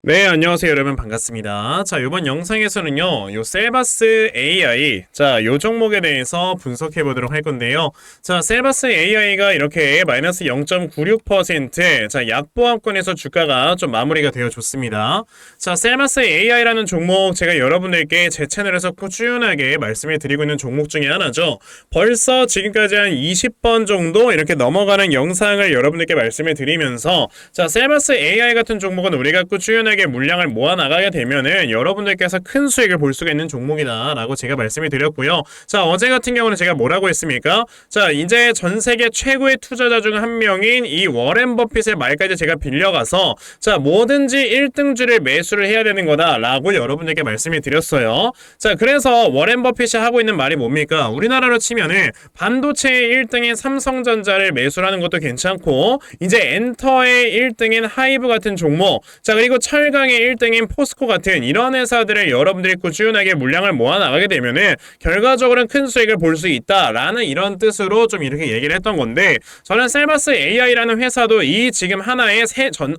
네, 안녕하세요, 여러분. 반갑습니다. 자, 이번 영상에서는요, 요 셀바스 AI, 자, 요 종목에 대해서 분석해 보도록 할 건데요. 자, 셀바스 AI가 이렇게 마이너스 0.96%, 자, 약보합권에서 주가가 좀 마무리가 되어 줬습니다. 자, 셀바스 AI라는 종목, 제가 여러분들께 제 채널에서 꾸준하게 말씀을 드리고 있는 종목 중에 하나죠. 벌써 지금까지 한 20번 정도 이렇게 넘어가는 영상을 여러분들께 말씀을 드리면서, 자, 셀바스 AI 같은 종목은 우리가 꾸준하게 물량을 모아 나가게 되면은 여러분들께서 큰 수익을 볼 수가 있는 종목이다 라고 제가 말씀을 드렸고요. 자, 어제 같은 경우는 제가 뭐라고 했습니까? 자, 이제 전 세계 최고의 투자자 중 한 명인 이 워렌 버핏의 말까지 제가 빌려가서, 자, 뭐든지 1등주를 매수를 해야 되는 거다 라고 여러분들께 말씀을 드렸어요. 자, 그래서 워렌 버핏이 하고 있는 말이 뭡니까? 우리나라로 치면은 반도체의 1등인 삼성전자를 매수하는 것도 괜찮고, 이제 엔터의 1등인 하이브 같은 종목, 자, 그리고 철강의 1등인 포스코 같은 이런 회사들을 여러분들이 꾸준하게 물량을 모아 나가게 되면은 결과적으로는 큰 수익을 볼 수 있다라는 이런 뜻으로 좀 이렇게 얘기를 했던 건데, 저는 셀바스 AI라는 회사도 이 지금 하나의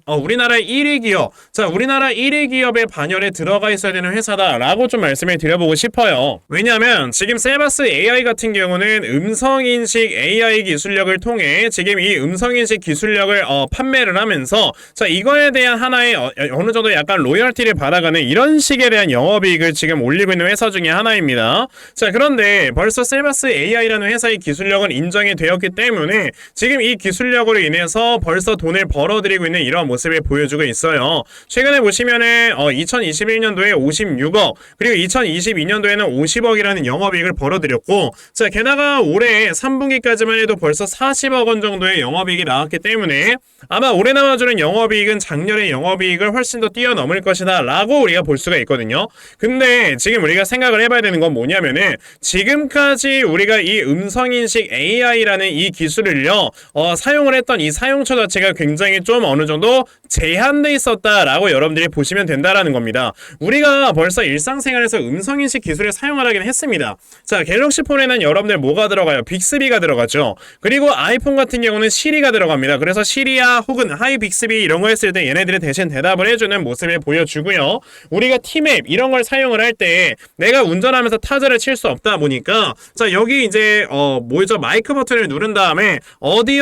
우리나라 1위 기업, 자, 우리나라 1위 기업의 반열에 들어가 있어야 되는 회사다라고 좀 말씀을 드려보고 싶어요. 왜냐하면 지금 셀바스 AI 같은 경우는 음성인식 AI 기술력을 통해 지금 이 음성인식 기술력을 판매를 하면서, 자, 이거에 대한 하나의 어느 정도 약간 로열티를 받아가는 이런 식에 대한 영업이익을 지금 올리고 있는 회사 중에 하나입니다. 자, 그런데 벌써 셀바스 AI라는 회사의 기술력은 인정이 되었기 때문에 지금 이 기술력으로 인해서 벌써 돈을 벌어들이고 있는 이런 모습을 보여주고 있어요. 최근에 보시면은 2021년도에 56억, 그리고 2022년도에는 50억이라는 영업이익을 벌어들였고, 자, 게다가 올해 3분기까지만 해도 벌써 40억 원 정도의 영업이익이 나왔기 때문에 아마 올해 나와주는 영업이익은 작년의 영업이익을 훨씬 더 뛰어넘을 것이다 라고 우리가 볼 수가 있거든요. 근데 지금 우리가 생각을 해봐야 되는 건 뭐냐면은, 지금까지 우리가 이 음성인식 AI라는 이 기술을요 사용을 했던 이 사용처 자체가 굉장히 좀 어느 정도 제한돼 있었다라고 여러분들이 보시면 된다라는 겁니다. 우리가 벌써 일상생활에서 음성인식 기술을 사용하긴 했습니다. 자, 갤럭시 폰에는 여러분들 뭐가 들어가요? 빅스비가 들어가죠. 그리고 아이폰 같은 경우는 시리가 들어갑니다. 그래서 시리야 혹은 하이 빅스비 이런 거 했을 때 얘네들이 대신 대답을 해주는 모습을 보여주고요. 우리가 티맵 이런 걸 사용을 할 때 내가 운전하면서 타자를 칠 수 없다 보니까, 자, 여기 이제 뭐죠? 마이크 버튼을 누른 다음에 어디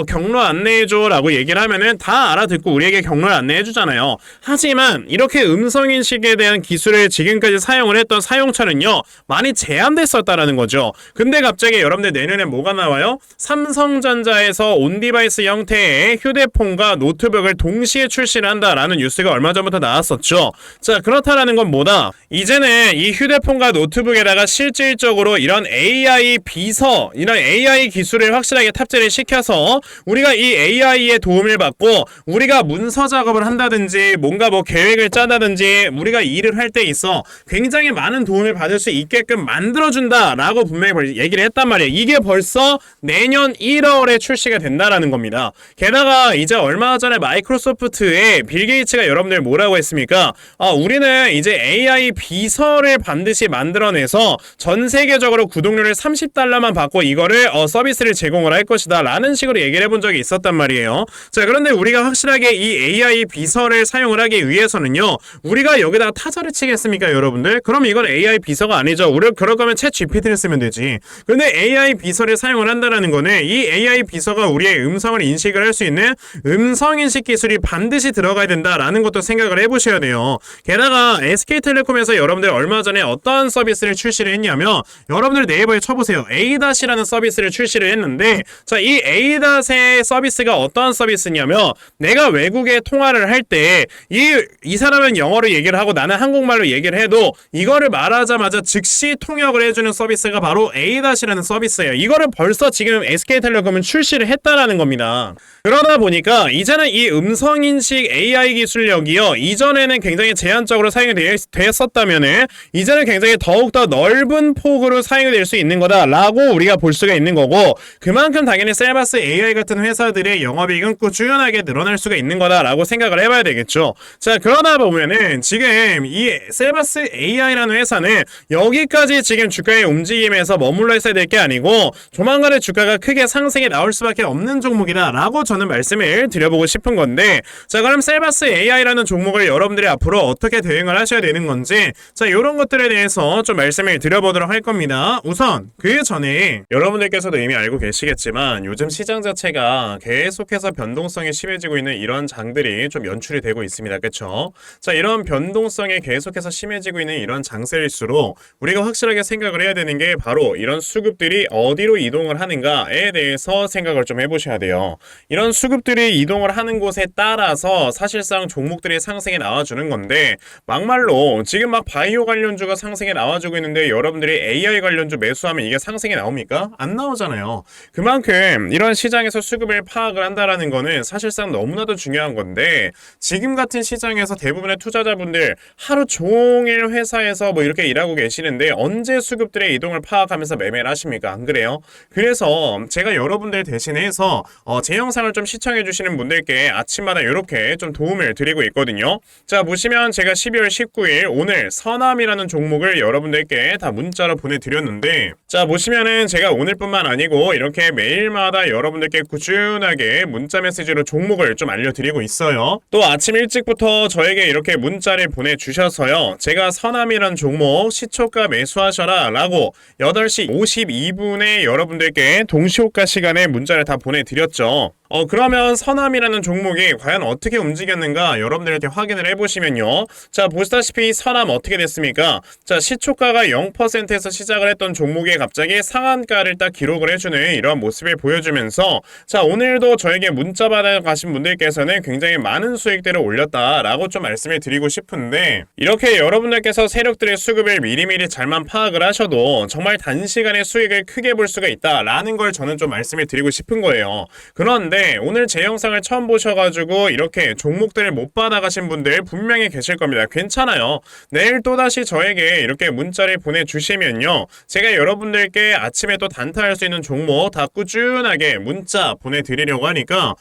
경로 안내해줘 라고 얘기를 하면은 다 알아듣고 우리에게 경로를 안내해주잖아요. 하지만 이렇게 음성인식에 대한 기술을 지금까지 사용을 했던 사용처는요 많이 제한됐었다라는 거죠. 근데 갑자기 여러분들 내년에 뭐가 나와요? 삼성전자에서 온디바이스 형태의 휴대폰과 노트북을 동시에 출시를 한다라는 뉴스가 얼마 전부터 나왔었죠. 자, 그렇다라는 건 뭐다? 이제는 이 휴대폰과 노트북에다가 실질적으로 이런 AI 비서, 이런 AI 기술을 확실하게 탑재를 시켜서 우리가 이 AI의 도움을 받고 우리가 문서 작업을 한다든지 뭔가 뭐 계획을 짜다든지 우리가 일을 할 때 있어 굉장히 많은 도움을 받을 수 있게끔 만들어준다라고 분명히 얘기를 했단 말이에요. 이게 벌써 내년 1월에 출시가 된다라는 겁니다. 게다가 이제 얼마 전에 마이크로소프트의 빌 게이츠가 여러분들 뭐라고 했습니까? 우리는 이제 AI 비서를 반드시 만들어내서 전 세계적으로 구독료를 $30만 받고 이거를 서비스를 제공을 할 것이다 라는 식으로 얘기를 해본 적이 있었단 말이에요. 자, 그런데 우리가 확실하게 이 AI 비서를 사용을 하기 위해서는요, 우리가 여기다가 타자를 치겠습니까 여러분들? 그럼 이건 AI 비서가 아니죠. 우리가 그럴 거면 챗 GPT를 쓰면 되지. 근데 AI 비서를 사용을 한다는 거는 이 AI 비서가 우리의 음성을 인식을 할 수 있는 음성인식 기술이 반드시 들어가야 된다라는 것도 생각을 해보셔야 돼요. 게다가 SK텔레콤에서 여러분들 얼마 전에 어떤 서비스를 출시를 했냐면, 여러분들 네이버에 쳐보세요. A-라는 서비스를 출시를 했는데, 자, 이 A-의 서비스가 어떤 서비스냐면, 내가 외국에 통화를 할 때 이 사람은 영어로 얘기를 하고 나는 한국말로 얘기를 해도 이거를 말하자마자 즉시 통역을 해주는 서비스가 바로 A-라는 서비스예요. 이거를 벌써 지금 SK텔레콤은 출시를 했다라는 겁니다. 그러다 보니까 이제는 이 음성인식 AI 기술력이요, 이전에는 굉장히 제한적으로 사용이 되었었다면은 이제는 굉장히 더욱더 넓은 폭으로 사용이 될 수 있는 거다라고 우리가 볼 수가 있는 거고, 그만큼 당연히 셀바스 AI 같은 회사들의 영업이익은 꾸준하게 늘어날 수가 있는 거다라고 생각을 해봐야 되겠죠. 자, 그러다 보면은 지금 이 셀바스 AI라는 회사는 여기까지 지금 주가의 움직임에서 머물러 있어야 될 게 아니고 조만간에 주가가 크게 상승이 나올 수밖에 없는 종목이다라고 저는 말씀을 드려보고 싶은 건데, 자, 그럼 셀바스 AI라는 종목을 여러분들이 앞으로 어떻게 대응을 하셔야 되는 건지 자 이런 것들에 대해서 좀 말씀을 드려보도록 할 겁니다. 우선 그 전에 여러분들께서도 이미 알고 계시겠지만 요즘 시장 자체가 계속해서 변동성이 심해지고 있는 이런 장들이 좀 연출이 되고 있습니다. 그렇죠? 자 이런 변동성이 계속해서 심해지고 있는 이런 장세일수록 우리가 확실하게 생각을 해야 되는 게 바로 이런 수급들이 어디로 이동을 하는가에 대해서 생각을 좀 해보셔야 돼요. 이런 수급들이 이동을 하는 곳에 따라서 사실상 종목들이 상승에 나와주는 건데 막말로 지금 막 바이오 관련주가 상승에 나와주고 있는데 여러분들이 AI 관련주 매수하면 이게 상승에 나옵니까? 안 나오잖아요. 그만큼 이런 시장에서 수급을 파악을 한다라는 거는 사실상 너무나도 중요한 건데 지금 같은 시장에서 대부분의 투자자분들 하루 종일 회사에서 뭐 이렇게 일하고 계시는데 언제 수급들의 이동을 파악하면서 매매를 하십니까? 안 그래요? 그래서 제가 여러분들 대신해서 제 영상을 좀 시청해 주시는 분들께 아침마다 이렇게 좀 도움을 드리고 있거든요. 자 보시면 제가 12월 19일 오늘 서남이라는 종목을 여러분들께 다 문자로 보내드렸는데 자 보시면은 제가 오늘뿐만 아니고 이렇게 매일마다 여러분들께 꾸준하게 문자 메시지로 종목을 좀 알려드리고 있어요. 또 아침 일찍부터 저에게 이렇게 문자를 보내주셔서요. 제가 서남이라는 종목 시초가 매수하셔라 라고 8시 52분에 여러분들께 동시호가 시간에 문자를 다 보내드렸죠. 그러면 서남이라는 종목이 과연 어떻게 움직였는가 여러분들한테 확인을 해보시면요. 자 보시다시피 서남 어떻게 됐습니까? 자 시초가가 0%에서 시작을 했던 종목이 갑자기 상한가를 딱 기록을 해주는 이런 모습을 보여주면서 자 오늘도 저에게 문자 받아가신 분들께서는 굉장히 많은 수익들을 올렸다라고 좀 말씀을 드리고 싶은데 이렇게 여러분들께서 세력들의 수급을 미리미리 잘만 파악을 하셔도 정말 단시간에 수익을 크게 볼 수가 있다라는 걸 저는 좀 말씀을 드리고 싶은 거예요. 그런데 오늘 제 영상을 처음 보셔가지고 이렇게 종목들을 못 받아가신 분들 분명히 계실 겁니다. 괜찮아요. 내일 또다시 저에게 이렇게 문자를 보내주시면요. 제가 여러분들께 아침에 또 단타할 수 있는 종목 다 꾸준하게 문자 보내드리려고 하니까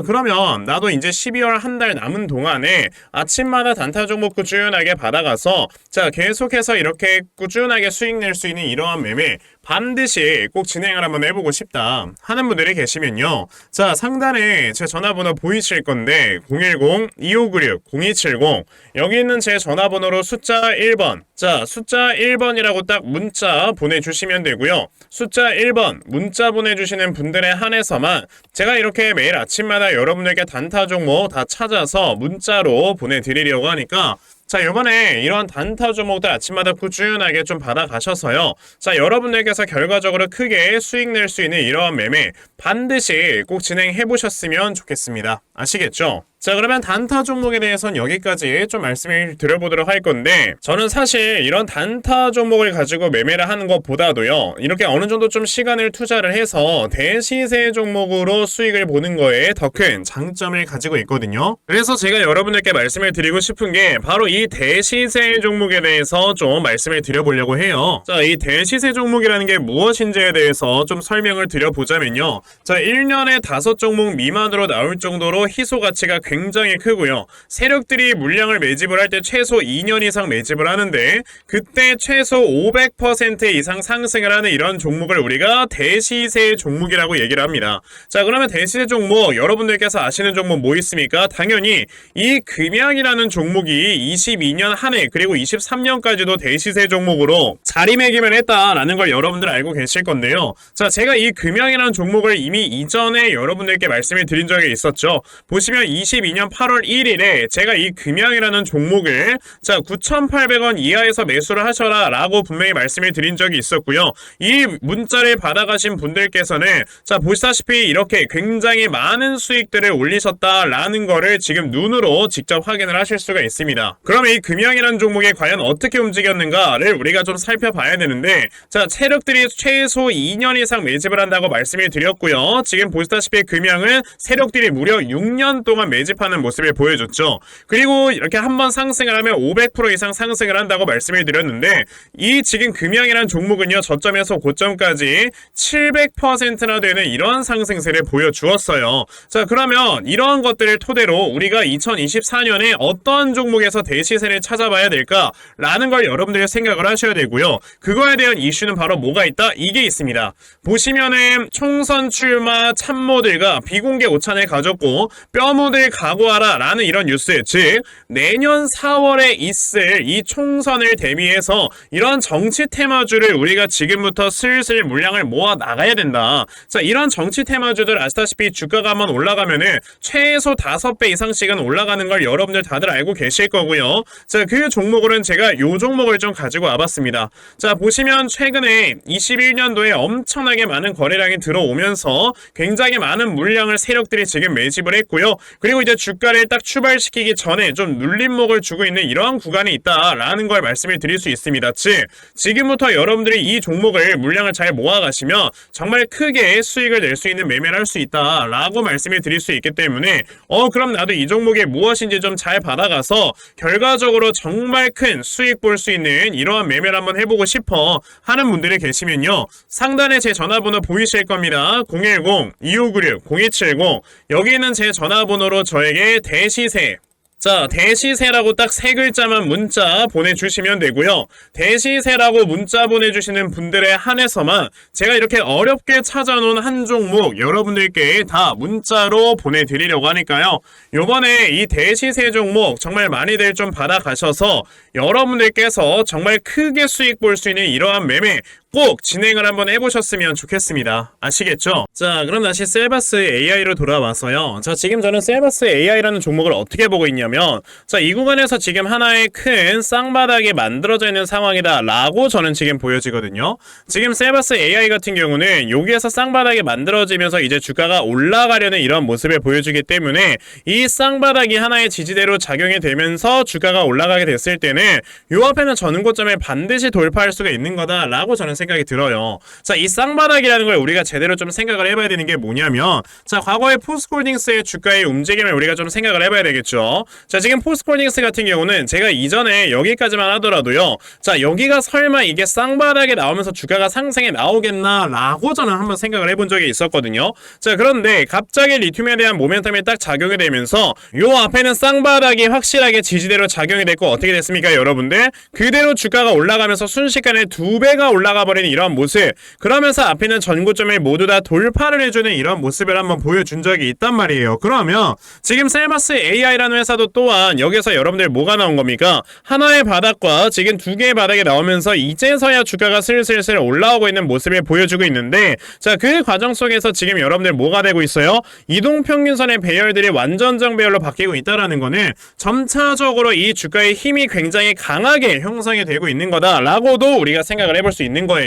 그러면 나도 이제 12월 한 달 남은 동안에 아침마다 단타 종목 꾸준하게 받아가서 자 계속해서 이렇게 꾸준하게 수익 낼 수 있는 이러한 매매 반드시 꼭 진행을 한번 해보고 싶다 하는 분들이 계시면요. 자 상단에 제 전화번호 보이실 건데 010-2596-0270 여기 있는 제 전화번호로 숫자 1번 자 숫자 1번이라고 딱 문자 보내주시면 되고요. 숫자 1번 문자 보내주시는 분들에 한해서만 제가 이렇게 매일 아침마다 여러분들께 단타 종목 다 찾아서 문자로 보내드리려고 하니까 자 이번에 이런 단타 종목들 아침마다 꾸준하게 좀 받아가셔서요. 자 여러분들께서 결과적으로 크게 수익 낼 수 있는 이러한 매매 반드시 꼭 진행해 보셨으면 좋겠습니다. 아시겠죠? 자 그러면 단타 종목에 대해서는 여기까지 좀 말씀을 드려보도록 할 건데 저는 사실 이런 단타 종목을 가지고 매매를 하는 것보다도요 이렇게 어느 정도 좀 시간을 투자를 해서 대시세 종목으로 수익을 보는 거에 더 큰 장점을 가지고 있거든요. 그래서 제가 여러분들께 말씀을 드리고 싶은 게 바로 이 대시세 종목에 대해서 좀 말씀을 드려보려고 해요. 자 이 대시세 종목이라는 게 무엇인지에 대해서 좀 설명을 드려보자면요. 자 1년에 5종목 미만으로 나올 정도로 희소 가치가 굉장히 크고요. 세력들이 물량을 매집을 할 때 최소 2년 이상 매집을 하는데 그때 최소 500% 이상 상승을 하는 이런 종목을 우리가 대시세 종목이라고 얘기를 합니다. 자 그러면 대시세 종목 여러분들께서 아시는 종목 뭐 있습니까? 당연히 이 금양이라는 종목이 22년 한 해 그리고 23년까지도 대시세 종목으로 자리매김을 했다라는 걸 여러분들 알고 계실 건데요. 자 제가 이 금양이라는 종목을 이미 이전에 여러분들께 말씀을 드린 적이 있었죠. 보시면 22년 8월 1일에 제가 이 금양이라는 종목을 자 9,800원 이하에서 매수를 하셔라 라고 분명히 말씀을 드린 적이 있었고요. 이 문자를 받아가신 분들께서는 자 보시다시피 이렇게 굉장히 많은 수익들을 올리셨다라는 거를 지금 눈으로 직접 확인을 하실 수가 있습니다. 그럼 이 금양이라는 종목이 과연 어떻게 움직였는가를 우리가 좀 살펴봐야 되는데 자 세력들이 최소 2년 이상 매집을 한다고 말씀을 드렸고요. 지금 보시다시피 금양은 세력들이 무려 6년 동안 매집하는 모습을 보여줬죠. 그리고 이렇게 한번 상승을 하면 500% 이상 상승을 한다고 말씀을 드렸는데 이 지금 금양이라는 종목은요 저점에서 고점까지 700%나 되는 이런 상승세를 보여주었어요. 자 그러면 이러한 것들을 토대로 우리가 2024년에 어떤 종목에서 대시세를 찾아봐야 될까라는 걸 여러분들이 생각을 하셔야 되고요. 그거에 대한 이슈는 바로 뭐가 있다? 이게 있습니다. 보시면은 총선 출마 참모들과 비공개 오찬을 가졌고 뼈 묻을 각오하라 라는 이런 뉴스, 즉 내년 4월에 있을 이 총선을 대비해서 이런 정치 테마주를 우리가 지금부터 슬슬 물량을 모아 나가야 된다. 자, 이런 정치 테마주들 아시다시피 주가가 한번 올라가면은 최소 5배 이상씩은 올라가는 걸 여러분들 다들 알고 계실 거고요. 자, 그 종목으로는 제가 요 종목을 좀 가지고 와봤습니다. 자, 보시면 최근에 21년도에 엄청나게 많은 거래량이 들어오면서 굉장히 많은 물량을 세력들이 지금 매집을 했고요. 그리고 이제 주가를 딱 출발시키기 전에 좀 눌림목을 주고 있는 이러한 구간이 있다라는 걸 말씀을 드릴 수 있습니다. 즉, 지금부터 여러분들이 이 종목을 물량을 잘 모아가시면 정말 크게 수익을 낼 수 있는 매매를 할 수 있다라고 말씀을 드릴 수 있기 때문에 그럼 나도 이 종목이 무엇인지 좀 잘 받아가서 결과적으로 정말 큰 수익 볼 수 있는 이러한 매매를 한번 해보고 싶어 하는 분들이 계시면요, 상단에 제 전화번호 보이실 겁니다. 010-2596-0270 여기 있는 제 전화번호로 저에게 대시세, 자, 대시세라고 딱 3글자만 문자 보내주시면 되고요. 대시세라고 문자 보내주시는 분들에 한해서만 제가 이렇게 어렵게 찾아놓은 한 종목 여러분들께 다 문자로 보내드리려고 하니까요. 요번에 이 대시세 종목 정말 많이들 좀 받아가셔서 여러분들께서 정말 크게 수익 볼 수 있는 이러한 매매 꼭 진행을 한번 해보셨으면 좋겠습니다. 아시겠죠? 자, 그럼 다시 셀바스 AI로 돌아와서요. 자, 지금 저는 셀바스 AI라는 종목을 어떻게 보고 있냐면, 자, 이 구간에서 지금 하나의 큰 쌍바닥이 만들어져 있는 상황이다 라고 저는 지금 보여지거든요. 지금 셀바스 AI 같은 경우는 여기에서 쌍바닥이 만들어지면서 이제 주가가 올라가려는 이런 모습을 보여주기 때문에 이 쌍바닥이 하나의 지지대로 작용이 되면서 주가가 올라가게 됐을 때는 요 앞에는 전고점을 반드시 돌파할 수가 있는 거다 라고 저는 생각이 들어요. 자, 이 쌍바닥이라는 걸 우리가 제대로 좀 생각을 해봐야 되는 게 뭐냐면, 자, 과거의 포스코홀딩스의 주가의 움직임을 우리가 좀 생각을 해봐야 되겠죠. 자, 지금 포스코홀딩스 같은 경우는 제가 이전에 여기까지만 하더라도요, 자, 여기가 설마 이게 쌍바닥에 나오면서 주가가 상승에 나오겠나 라고 저는 한번 생각을 해본 적이 있었거든요. 자, 그런데 갑자기 리튬에 대한 모멘텀이 딱 작용이 되면서 요 앞에는 쌍바닥이 확실하게 지지대로 작용이 됐고 어떻게 됐습니까, 여러분들? 그대로 주가가 올라가면서 순식간에 2배가 올라가 버리는 이런 모습, 그러면서 앞에 있는 전고점을 모두 다 돌파를 해주는 이런 모습을 한번 보여준 적이 있단 말이에요. 그러면 지금 셀바스 AI라는 회사도 또한 여기서 여러분들 뭐가 나온 겁니까? 하나의 바닥과 지금 2개의 바닥이 나오면서 이제서야 주가가 슬슬 올라오고 있는 모습을 보여주고 있는데, 자, 그 과정 속에서 지금 여러분들 뭐가 되고 있어요? 이동평균선의 배열들이 완전 정배열로 바뀌고 있다라는 거는 점차적으로 이 주가의 힘이 굉장히 강하게 형성이 되고 있는 거다라고도 우리가 생각을 해볼 수 있는 거예요.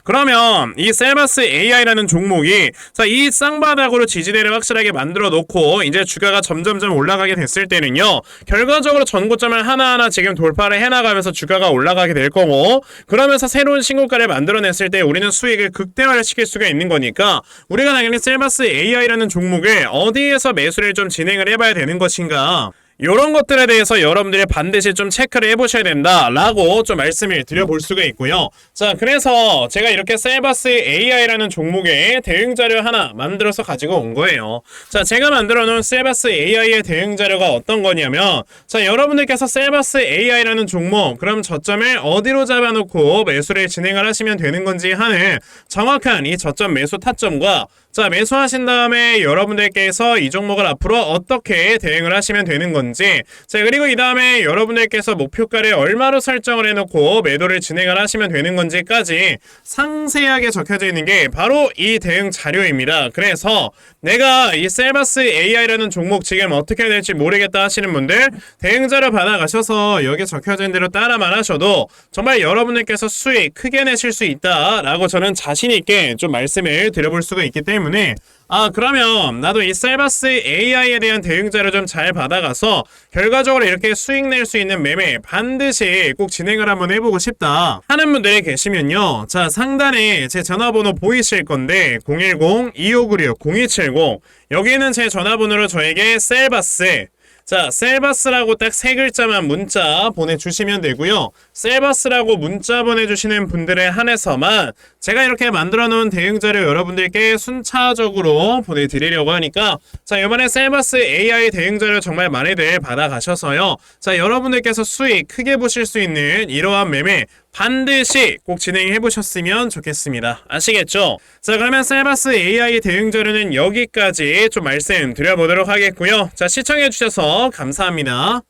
그러면 이 셀바스 AI라는 종목이, 자, 이 쌍바닥으로 지지대를 확실하게 만들어 놓고 이제 주가가 점점점 올라가게 됐을 때는요, 결과적으로 전고점을 하나하나 지금 돌파를 해나가면서 주가가 올라가게 될 거고, 그러면서 새로운 신고가를 만들어냈을 때 우리는 수익을 극대화를 시킬 수가 있는 거니까 우리가 당연히 셀바스 AI라는 종목을 어디에서 매수를 좀 진행을 해봐야 되는 것인가, 요런 것들에 대해서 여러분들이 반드시 좀 체크를 해보셔야 된다라고 좀 말씀을 드려볼 수가 있고요. 자, 그래서 제가 이렇게 셀바스 AI라는 종목의 대응자료 하나 만들어서 가지고 온 거예요. 자, 제가 만들어 놓은 셀바스 AI의 대응자료가 어떤 거냐면, 자, 여러분들께서 셀바스 AI라는 종목, 그럼 저점을 어디로 잡아놓고 매수를 진행을 하시면 되는 건지 하는 정확한 이 저점 매수 타점과, 자, 매수하신 다음에 여러분들께서 이 종목을 앞으로 어떻게 대응을 하시면 되는 건지, 자, 그리고 이 다음에 여러분들께서 목표가를 얼마로 설정을 해놓고 매도를 진행을 하시면 되는 건지까지 상세하게 적혀져 있는 게 바로 이 대응 자료입니다. 그래서 내가 이 셀바스 AI라는 종목 지금 어떻게 해야 될지 모르겠다 하시는 분들, 대응 자료 받아가셔서 여기 적혀져 있는 대로 따라만 하셔도 정말 여러분들께서 수익 크게 내실 수 있다라고 저는 자신 있게 좀 말씀을 드려볼 수가 있기 때문에, 그러면 나도 이 셀바스 AI에 대한 대응자를 좀 잘 받아가서 결과적으로 이렇게 수익 낼 수 있는 매매 반드시 꼭 진행을 한번 해보고 싶다 하는 분들이 계시면요, 자, 상단에 제 전화번호 보이실 건데 010-2596-0270 여기는 제 전화번호로 저에게 셀바스, 자, 셀바스라고 딱 3글자만 문자 보내주시면 되고요. 셀바스라고 문자 보내주시는 분들에 한해서만 제가 이렇게 만들어 놓은 대응자료 여러분들께 순차적으로 보내드리려고 하니까, 자, 이번에 셀바스 AI 대응자료 정말 많이들 받아가셔서요, 자, 여러분들께서 수익 크게 보실 수 있는 이러한 매매 반드시 꼭 진행해 보셨으면 좋겠습니다. 아시겠죠? 자, 그러면 셀바스 AI 대응 자료는 여기까지 좀 말씀드려보도록 하겠고요. 자, 시청해 주셔서 감사합니다.